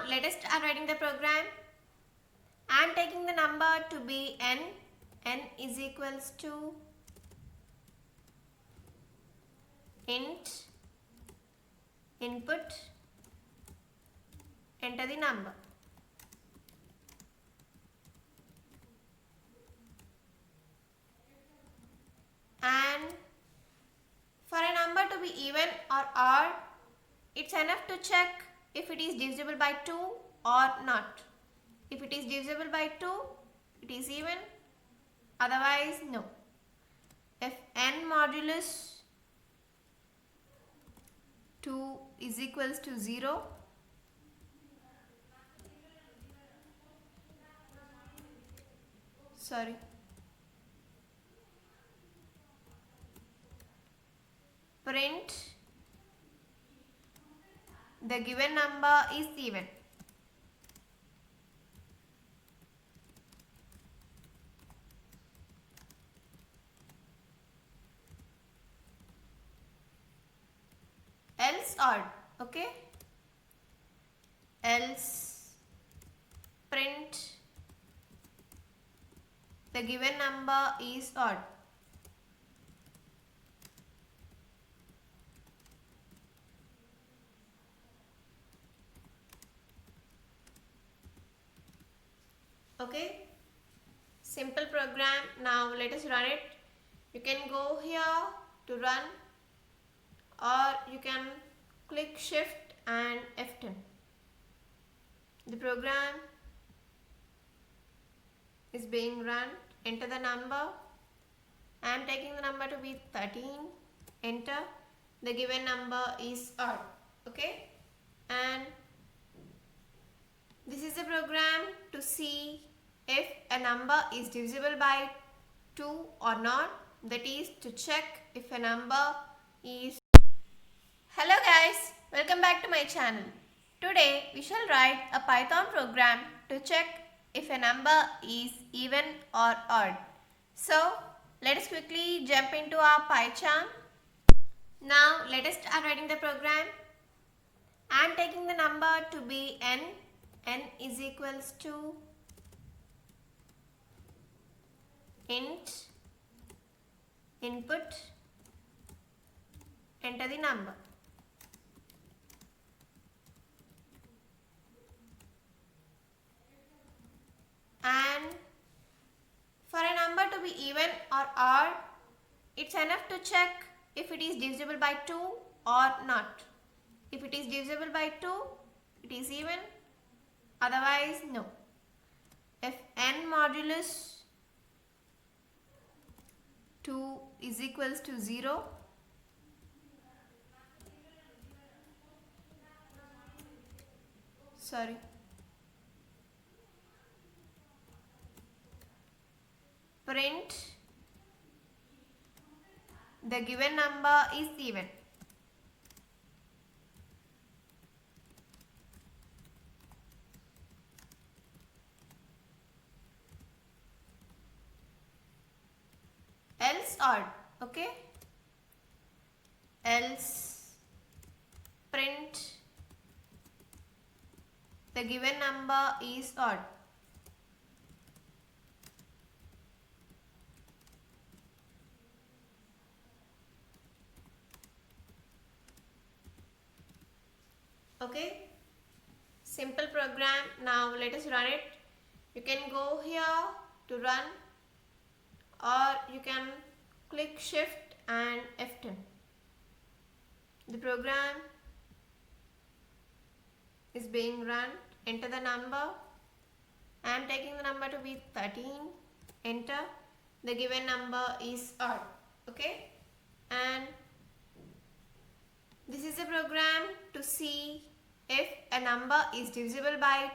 let us start writing the program. I am taking the number to be n. N is equals to int input, enter the number. And for a number to be even or odd, it's enough to check if it is divisible by 2 or not. If it is divisible by 2, it is even, otherwise no. If n modulus 2 is equals to 0, print the given number is even. Else odd, okay? Else print the given number is odd. Okay, simple program. Now let us run it. You can go here to run, or you can click shift and F10. The program is being run. Enter the number. I am taking the number to be 13. Enter. The given number is odd. Okay, and this is a program to see if a number is divisible by 2 or not, that is to check if a number is. Hello guys, welcome back to my channel. Today we shall write a Python program to check if a number is even or odd. So let us quickly jump into our PyCharm. Now let us start writing the program. I am taking the number to be n. N is equals to int input, enter the number. And for a number to be even or odd, it's enough to check if it is divisible by 2 or not. If it is divisible by 2, it is even, otherwise no. If n modulus 2 is equals to 0, print the given number is even. Else odd, okay? Else print the given number is odd. Okay, simple program. Now let us run it. You can go here to run, or you can click shift and F10. The program is being run. Enter the number. I am taking the number to be 13. Enter. The given number is odd. Okay, and this is a program to see if a number is divisible by